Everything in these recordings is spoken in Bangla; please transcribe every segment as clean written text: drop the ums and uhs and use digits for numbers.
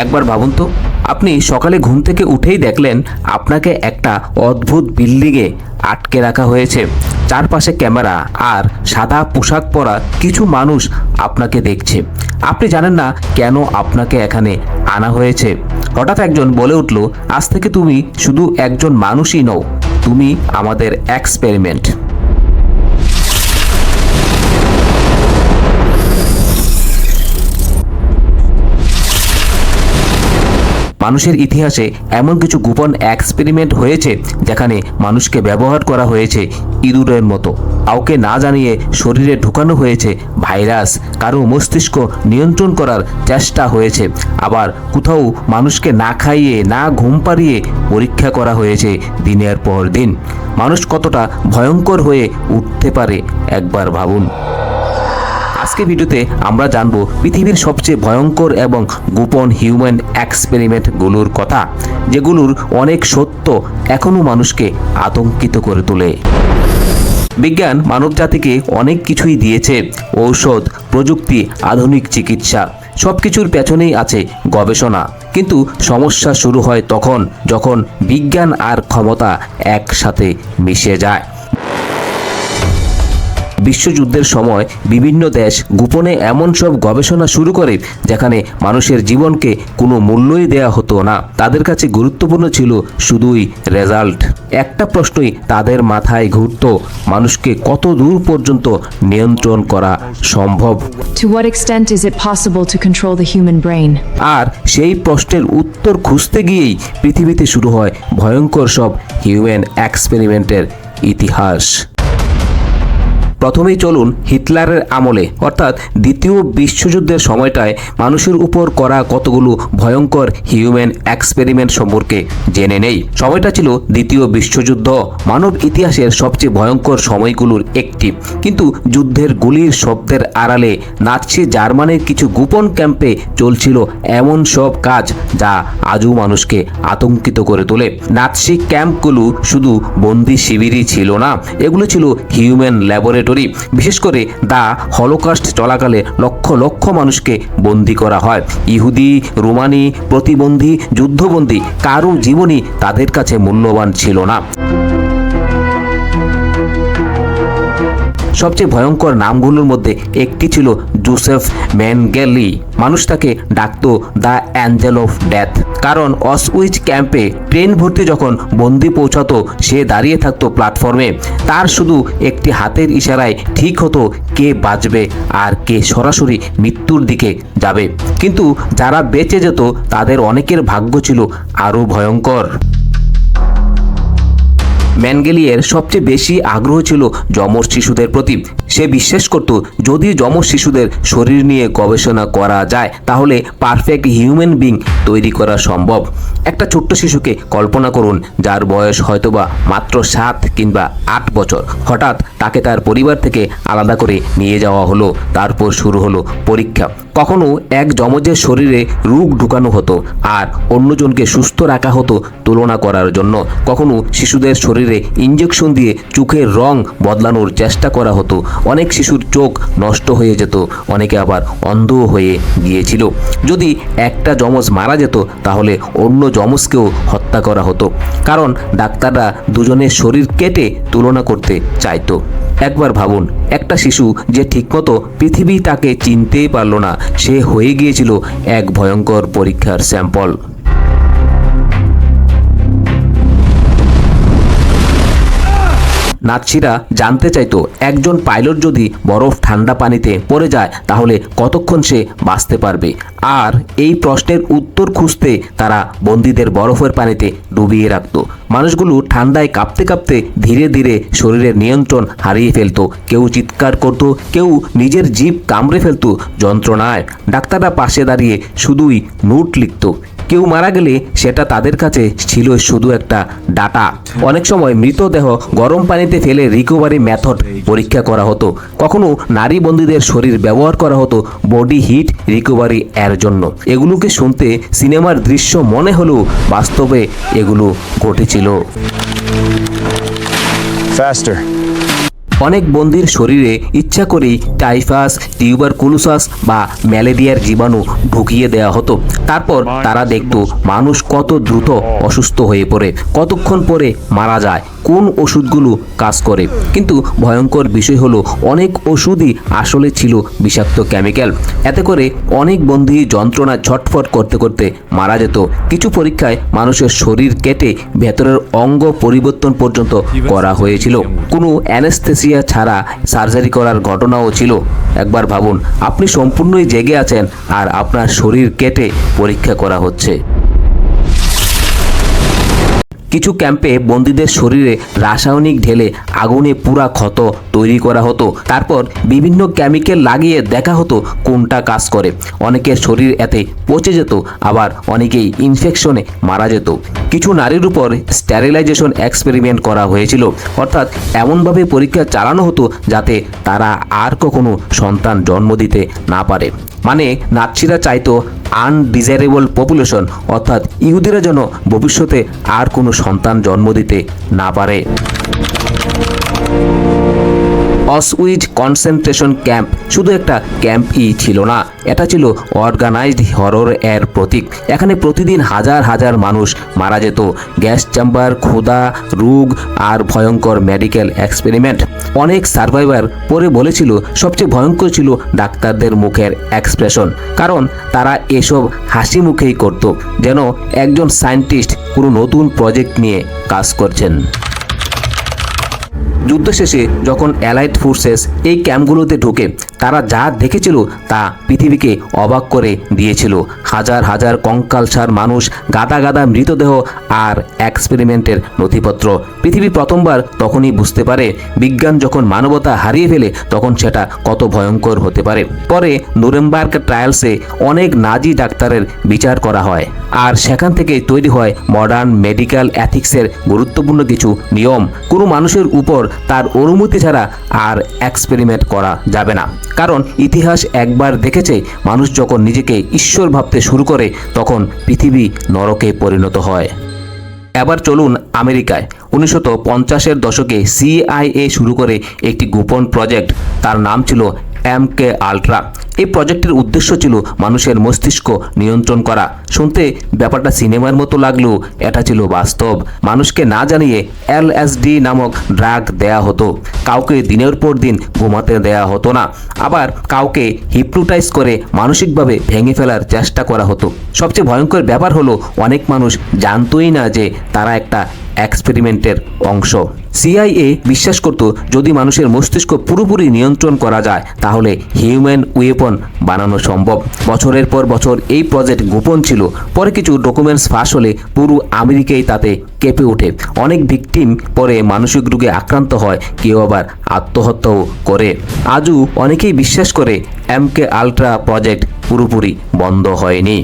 একবার ভাবুন তো, আপনি সকালে ঘুম থেকে উঠেই দেখলেন আপনাকে একটা অদ্ভুত বিল্ডিংয়ে আটকে রাখা হয়েছে। চারপাশে ক্যামেরা আর সাদা পোশাক পরা কিছু মানুষ আপনাকে দেখছে। আপনি জানেন না কেন আপনাকে এখানে আনা হয়েছে। হঠাৎ একজন বলে উঠল, আজ থেকে তুমি শুধু একজন মানুষই নও, তুমি আমাদের এক্সপেরিমেন্ট। মানুষের ইতিহাসে এমন কিছু গোপন এক্সপেরিমেন্ট হয়েছে যেখানে মানুষকে ব্যবহার করা হয়েছে ইঁদুরের মতো। কাউকে না জানিয়ে শরীরে ঢুকানো হয়েছে ভাইরাস, কারো মস্তিষ্ক নিয়ন্ত্রণ করার চেষ্টা হয়েছে, আবার কোথাও মানুষকে না খাইয়ে না ঘুম পাড়িয়ে পরীক্ষা করা হয়েছে দিনের পর দিন। মানুষ কতটা ভয়ঙ্কর হয়ে উঠতে পারে একবার ভাবুন। আজকে ভিডিওতে আমরা জানবো পৃথিবীর সবচেয়ে ভয়ঙ্কর এবং গোপন হিউম্যান এক্সপেরিমেন্টগুলোর কথা, যেগুলোর অনেক সত্য এখনও মানুষকে আতঙ্কিত করে তোলে। বিজ্ঞান মানবজাতিকে অনেক কিছুই দিয়েছে, ঔষধ, প্রযুক্তি, আধুনিক চিকিৎসা, সব কিছুর পেছনেই আছে গবেষণা। কিন্তু সমস্যা শুরু হয় তখন যখন বিজ্ঞান আর ক্ষমতা একসাথে মিশে যায়। বিশ্বযুদ্ধের সময় বিভিন্ন দেশ গোপনে এমন সব গবেষণা শুরু করে যেখানে মানুষের জীবনকে কোনো মূল্যই দেয়া হতো না। তাদের কাছে গুরুত্বপূর্ণ ছিল শুধুই রেজাল্ট। একটা প্রশ্নই তাদের মাথায় ঘুরত, মানুষকে কত দূর পর্যন্ত নিয়ন্ত্রণ করা সম্ভব। To what extent is it possible to control the human brain? আর সেই প্রশ্নের উত্তর খুঁজতে গিয়েই পৃথিবীতে শুরু হয় ভয়ঙ্কর সব হিউম্যান এক্সপেরিমেন্টের ইতিহাস। প্রথমেই চলুন হিটলারের আমলে, অর্থাৎ দ্বিতীয় বিশ্বযুদ্ধের সময়টায় মানুষের উপর করা কতগুলো ভয়ঙ্কর হিউম্যান এক্সপেরিমেন্ট সম্পর্কে জেনে নেই। সময়টা ছিল দ্বিতীয় বিশ্বযুদ্ধ, মানব ইতিহাসের সবচেয়ে ভয়ঙ্কর সময়গুলোর একটি। কিন্তু যুদ্ধের গুলির শব্দের আড়ালে নাৎসি জার্মানির কিছু গোপন ক্যাম্পে চলছিল এমন সব কাজ যা আজও মানুষকে আতঙ্কিত করে তোলে। নাৎসি ক্যাম্পগুলো শুধু বন্দি শিবিরই ছিল না, এগুলো ছিল হিউম্যান ল্যাবরেটরি। বিশেষ করে দা হলোকাস্ট চলাকালে লক্ষ লক্ষ মানুষকে বন্দী করা হয়। ইহুদি, রোমানি, প্রতিবন্ধী, যুদ্ধবন্দী, কারো জীবনই তাদের কাছে মূল্যবান ছিল না। সবচেয়ে ভয়ঙ্কর নামগুলোর মধ্যে একটি ছিল জোসেফ মেনগেলি। মানুষ তাকে ডাকত দ্য অ্যাঞ্জেল অফ ডেথ, কারণ অসউইচ ক্যাম্পে ট্রেন ভর্তি যখন বন্দি পৌঁছাতো সে দাঁড়িয়ে থাকতো প্ল্যাটফর্মে। তার শুধু একটি হাতের ইশারায় ঠিক হতো কে বাঁচবে আর কে সরাসরি মৃত্যুর দিকে যাবে। কিন্তু যারা বেঁচে যেত তাদের অনেকের ভাগ্য ছিল আরও ভয়ঙ্কর। মেনগেলিয়ের সবচেয়ে বেশি আগ্রহ ছিল যমজ শিশুদের প্রতি। সে বিশ্বাস করত যদি যমজ শিশুদের শরীর নিয়ে গবেষণা করা যায় তাহলে পারফেক্ট হিউম্যান বিং তৈরি করা সম্ভব। একটা ছোট্ট শিশুকে কল্পনা করুন, যার বয়স হয়তোবা মাত্র 7 কিংবা 8 বছর। হঠাৎ তাকে তার পরিবার থেকে আলাদা করে নিয়ে যাওয়া হলো। তারপর শুরু হলো পরীক্ষা। কখনো এক যমজের শরীরে রোগ ঢুকানো হতো আর অন্যজনকে সুস্থ রাখা হতো তুলনা করার জন্য। কখনো শিশুদের শরীরে ইঞ্জেকশন দিয়ে চোখের রং বদলানোর চেষ্টা করা হতো। অনেক শিশুর চোখ নষ্ট হয়ে যেত, অনেকে আবার অন্ধ হয়ে গিয়েছিল। যদি একটা যমজ মারা যেত তাহলে অন্য যমজকেও হত্যা করা হতো, কারণ ডাক্তাররা দুজনের শরীর কেটে তুলনা করতে চাইতো। একবার ভাবুন, একটা শিশু যে ঠিকমতো পৃথিবী তাকে চিনতেই পারল না, সে হয়ে গিয়েছিল এক ভয়ঙ্কর পরীক্ষার স্যাম্পল। নাৎসিরা জানতে চাইতো একজন পাইলট যদি বরফ ঠান্ডা পানিতে পড়ে যায় তাহলে কতক্ষণ সে বাঁচতে পারবে। আর এই প্রশ্নের উত্তর খুঁজতে তারা বন্দীদের বরফের পানিতে ডুবিয়ে রাখতো। মানুষগুলো ঠান্ডায় কাঁপতে কাঁপতে ধীরে ধীরে শরীরের নিয়ন্ত্রণ হারিয়ে ফেলতো। কেউ চিৎকার করত, কেউ নিজের জিভ কামড়ে ফেলতো যন্ত্রণায়। ডাক্তাররা পাশে দাঁড়িয়ে শুধুই নোট লিখত। কেউ মারা গেলে সেটা তাদের কাছে ছিল শুধু একটা ডাটা। অনেক সময় মৃতদেহ গরম পানিতে ফেলে রিকভারি মেথড পরীক্ষা করা হতো। কখনো নারী বন্দীদের শরীর ব্যবহার করা হতো বডি হিট রিকভারি এর জন্য। এগুলোকে শুনতে সিনেমার দৃশ্য মনে হলেও বাস্তবে এগুলো ঘটেছিল। Faster. অনেক বন্দির শরীরে ইচ্ছা করেই টাইফাস, টিউবারকুলোসাস বা ম্যালেরিয়ার জীবাণু ঢুকিয়ে দেওয়া হতো। তারপর তারা দেখত মানুষ কত দ্রুত অসুস্থ হয়ে পড়ে, কতক্ষণ পরে মারা যায়, কোন ওষুধগুলো কাজ করে। কিন্তু ভয়ঙ্কর বিষয় হলো অনেক ওষুধই আসলে ছিল বিষাক্ত কেমিক্যাল। এতে করে অনেক বন্দী যন্ত্রণায় ছটফট করতে করতে মারা যেত। কিছু পরীক্ষায় মানুষের শরীর কেটে ভেতরের অঙ্গ পরিবর্তন পর্যন্ত করা হয়েছিল। কোনো অ্যানেস্থেসিয়া ছাড়া সার্জারি করার ঘটনাও ছিল। একবার ভাবুন, আপনি সম্পূর্ণই জেগে আছেন আর আপনার শরীর কেটে পরীক্ষা করা হচ্ছে। কিছু ক্যাম্পে বন্দীদের শরীরে রাসায়নিক ঢেলে আগুনে পুরা ক্ষত তৈরি করা হতো। তারপর বিভিন্ন কেমিক্যাল লাগিয়ে দেখা হতো কোনটা কাজ করে। অনেকের শরীর এতে পচে যেত, আবার অনেকেই ইনফেকশনে মারা যেত। কিছু নারীর উপর স্টেরিলাইজেশন এক্সপেরিমেন্ট করা হয়েছিল, অর্থাৎ এমনভাবে পরীক্ষা চালানো হতো যাতে তারা আর কখনো সন্তান জন্ম দিতে না পারে। মানে নাৎসিরা চাইতো আনডিজায়ারেবল পপুলেশন, অর্থাৎ ইহুদিরা যেন ভবিষ্যতে আর কোনো সন্তান জন্ম দিতে না পারে। অসউইজ কনসেন্ট্রেশন ক্যাম্প শুধু একটা ক্যাম্পই ছিল না, এটা ছিল অর্গানাইজড হরর এর প্রতীক। এখানে প্রতিদিন হাজার হাজার মানুষ মারা যেত। গ্যাস চেম্বার, ক্ষুধা, রোগ আর ভয়ঙ্কর মেডিকেল এক্সপেরিমেন্ট। অনেক সার্ভাইভার পরে বলেছিল সবচেয়ে ভয়ঙ্কর ছিল ডাক্তারদের মুখের এক্সপ্রেশন, কারণ তারা এসব হাসি মুখেই করত, যেন একজন সায়েন্টিস্ট কোনো নতুন প্রজেক্ট নিয়ে কাজ করছেন। যুদ্ধ শেষে যখন অ্যালাইড ফোর্সেস এই ক্যাম্পগুলোতে ঢোকে, তারা যা দেখেছিল তা পৃথিবীকে অবাক করে দিয়েছিল। হাজার হাজার কঙ্কালসার মানুষ, গাদা গাদা মৃতদেহ আর এক্সপেরিমেন্টের নথিপত্র। পৃথিবী প্রথমবার তখনই বুঝতে পারে বিজ্ঞান যখন মানবতা হারিয়ে ফেলে তখন সেটা কত ভয়ঙ্কর হতে পারে। পরে নুরেমবার্গ ট্রায়ালসে অনেক নাজি ডাক্তারের বিচার করা হয়, আর সেখান থেকে তৈরি হয় মডার্ন মেডিকেল এথিক্সের গুরুত্বপূর্ণ কিছু নিয়ম। কোনো মানুষের উপর তার অনুমতি ছাড়া আর এক্সপেরিমেন্ট করা যাবে না, কারণ ইতিহাস একবার দেখেছে মানুষ যখন নিজেকে ঈশ্বর ভাবতে শুরু করে তখন পৃথিবী নরকে পরিণত হয়। এবার চলুন আমেরিকায়। 1950-এর দশকে CIA শুরু করে একটি গোপন প্রজেক্ট, তার নাম ছিল MK আল্ট্রা। এই প্রজেক্টের উদ্দেশ্য ছিল মানুষের মস্তিষ্ক নিয়ন্ত্রণ করা। শুনতে ব্যাপারটা সিনেমার মতো লাগলেও এটা ছিল বাস্তব। মানুষকে না জানিয়ে LSD নামক ড্রাগ দেয়া হতো। কাউকে দিনের পর দিন ঘুমাতে দেয়া হতো না, আবার কাউকে হিপনোটাইজ করে মানসিকভাবে ভেঙে ফেলার চেষ্টা করা হতো। সবচেয়ে ভয়ঙ্কর ব্যাপার হলো অনেক মানুষ জানতোই না যে তারা একটা এক্সপেরিমেন্টের অংশ। CIA বিশ্বাস করত যদি মানুষের মস্তিষ্ক পুরোপুরি নিয়ন্ত্রণ করা যায় তাহলে হিউম্যান ওয়েপন বানানো সম্ভব। বছরের পর বছর এই প্রজেক্ট গোপন ছিল। পরে কিছু ডকুমেন্টস ফাঁস হলে পুরো আমেরিকাই তাতে কেঁপে ওঠে। অনেক ভিকটিম পরে মানসিক রোগে আক্রান্ত হয়, কেউ আবার আত্মহত্যাও করে। আজও অনেকেই বিশ্বাস করে MK আল্ট্রা প্রজেক্ট পুরোপুরি বন্ধ হয়নি।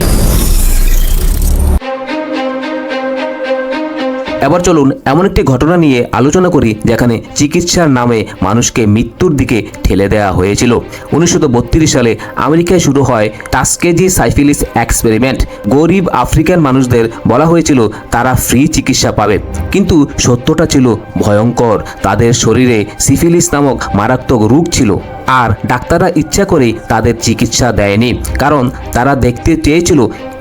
এবার চলুন এমন একটি ঘটনা নিয়ে আলোচনা করি যেখানে চিকিৎসার নামে মানুষকে মৃত্যুর দিকে ঠেলে দেওয়া হয়েছিল। 1932 সালে আমেরিকায় শুরু হয় টাস্কেজি সাইফিলিস এক্সপেরিমেন্ট। গরিব আফ্রিকান মানুষদের বলা হয়েছিল তারা ফ্রি চিকিৎসা পাবে, কিন্তু সত্যটা ছিল ভয়ঙ্কর। তাদের শরীরে সিফিলিস নামক মারাত্মক রোগ ছিল, আর ডাক্তাররা ইচ্ছা করেই তাদের চিকিৎসা দেয়নি, কারণ তারা দেখতে চেয়েছিল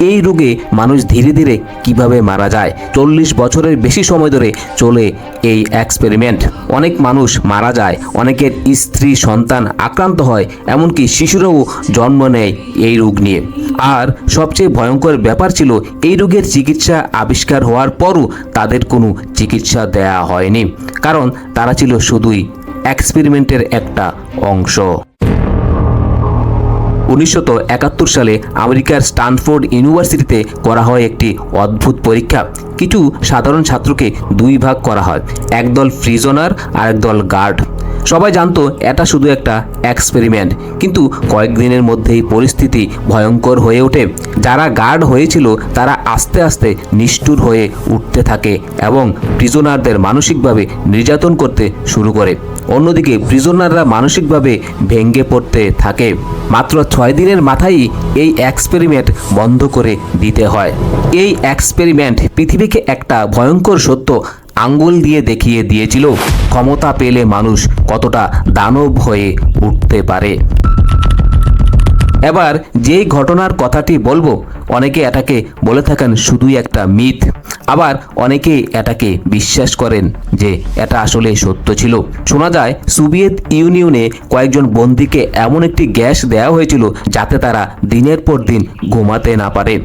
এই রোগে মানুষ ধীরে ধীরে কিভাবে মারা যায়। 40 বছরের বেশি সময় ধরে চলে এই এক্সপেরিমেন্ট। অনেক মানুষ মারা যায়, অনেকের স্ত্রী সন্তান আক্রান্ত হয়, এমনকি শিশুরাও জন্ম নেয় এই রোগ নিয়ে। আর সবচেয়ে ভয়ঙ্কর ব্যাপার ছিল এই রোগের চিকিৎসা আবিষ্কার হওয়ার পরও তাদের কোনো চিকিৎসা দেয়া হয়নি, কারণ তারা ছিল শুধুই এক্সপেরিমেন্টের একটা অংশ। 1971 সালে আমেরিকার স্ট্যানফোর্ড ইউনিভার্সিটিতে করা হয় একটি অদ্ভুত পরীক্ষা। কিছু সাধারণ ছাত্রকে দুই ভাগ করা হয়, একদল প্রিজনার আর একদল গার্ড। সবাই জানতো এটা শুধু একটা এক্সপেরিমেন্ট, কিন্তু কয়েকদিনের মধ্যেই পরিস্থিতি ভয়ঙ্কর হয়ে ওঠে। যারা গার্ড হয়েছিল তারা আস্তে আস্তে নিষ্ঠুর হয়ে উঠতে থাকে এবং প্রিজনারদের মানসিকভাবে নির্যাতন করতে শুরু করে। অন্যদিকে প্রিজনাররা মানসিকভাবে ভেঙে পড়তে থাকে। মাত্র 6 দিনের মাথায় এই এক্সপেরিমেন্ট বন্ধ করে দিতে হয়। এই এক্সপেরিমেন্ট পৃথিবীকে একটা ভয়ঙ্কর সত্য আঙ্গুল দিয়ে দেখিয়ে দিয়েছিল ক্ষমতা পেলে মানুষ কতটা দানব হয়ে উঠতে পারে। এবার যেই ঘটনার কথাটি বলবো, অনেকে এটাকে বলে থাকেন শুধুই একটা মিথ, আবার অনেকে এটাকে বিশ্বাস করেন যে এটা আসলে সত্য ছিল। শোনা যায় সোভিয়েত ইউনিয়নে কয়েকজন বন্দীকে এমন একটি গ্যাস দেওয়া হয়েছিল যাতে তারা দিনের পর দিন ঘুমাতে না পারে।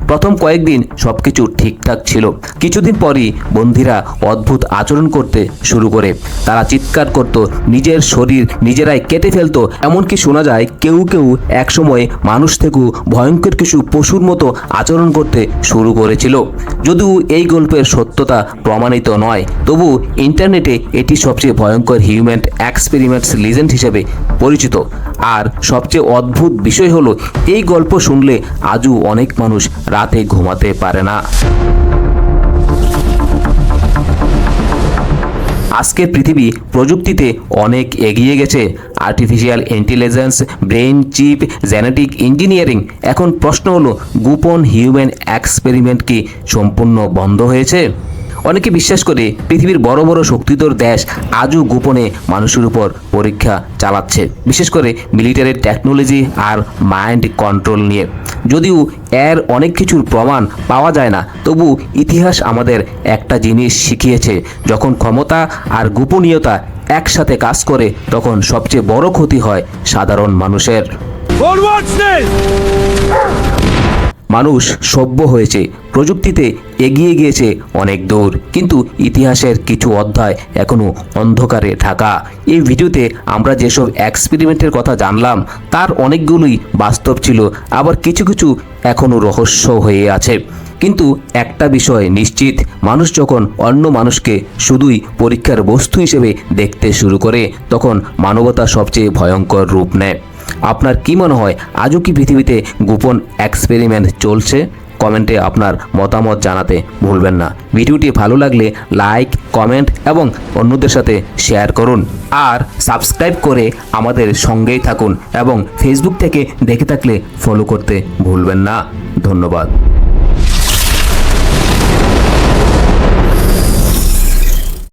প্রথম কয়েকদিন সবকিছু ঠিকঠাক ছিল, কিছুদিন পরই বন্দীরা অদ্ভুত আচরণ করতে শুরু করে। তারা চিৎকার করত, নিজের শরীর নিজেরাই কেটে ফেলতো, এমনকি শোনা যায় কেউ কেউ একসময় মানুষ থেকেও ভয়ঙ্কর কিছু পশুর মতো আচরণ করতে শুরু করেছিল। যদিও এই গল্পের সত্যতা প্রমাণিত নয়, তবু ইন্টারনেটে এটি সবচেয়ে ভয়ঙ্কর হিউম্যান এক্সপেরিমেন্টস লিজেন্ড হিসেবে পরিচিত। আর সবচেয়ে অদ্ভুত বিষয় হলো, এই গল্প শুনলে আজও অনেক মানুষ রাতে ঘুমাতে পারে না। আজকের পৃথিবী প্রযুক্তিতে অনেক এগিয়ে গেছে। Artificial intelligence, brain chip, genetic engineering. এখন প্রশ্ন হলো, গোপন হিউম্যান এক্সপেরিমেন্ট কি সম্পূর্ণ বন্ধ হয়েছে? অনেকে বিশ্বাস করে পৃথিবীর বড় বড় শক্তিধর দেশ আজও গোপনে মানুষের উপর পরীক্ষা চালাচ্ছে, বিশেষ করে মিলিটারি টেকনোলজি আর মাইন্ড কন্ট্রোল নিয়ে। যদিও এর অনেক কিছুর প্রমাণ পাওয়া যায় না, তবু ইতিহাস আমাদের একটা জিনিস শিখিয়েছে, যখন ক্ষমতা আর গোপনীয়তা একসাথে কাজ করে তখন সবচেয়ে বড় ক্ষতি হয় সাধারণ মানুষের। মানুষ সভ্য হয়েছে, প্রযুক্তিতে এগিয়ে গিয়েছে অনেক দূর, কিন্তু ইতিহাসের কিছু অধ্যায় এখনো অন্ধকারে ঢাকা। এই ভিডিওতে আমরা যেসব এক্সপেরিমেন্টের কথা জানলাম তার অনেকগুলোই বাস্তব ছিল, আবার কিছু কিছু এখনো রহস্য হয়ে আছে। কিন্তু একটা বিষয় নিশ্চিত, মানুষ যখন অন্য মানুষকে শুধুই পরীক্ষার বস্তু হিসেবে দেখতে শুরু করে তখন মানবতা সবচেয়ে ভয়ঙ্কর রূপ নেয়। আপনার কি মনে হয়, আজও কি পৃথিবীতে গোপন এক্সপেরিমেন্ট চলছে? কমেন্টে আপনার মতামত জানাতে ভুলবেন না। ভিডিওটি ভালো লাগলে লাইক, কমেন্ট এবং অন্যদের সাথে শেয়ার করুন। আর সাবস্ক্রাইব করে আমাদের সঙ্গেই থাকুন এবং ফেসবুক থেকে দেখে থাকলে ফলো করতে ভুলবেন না। ধন্যবাদ।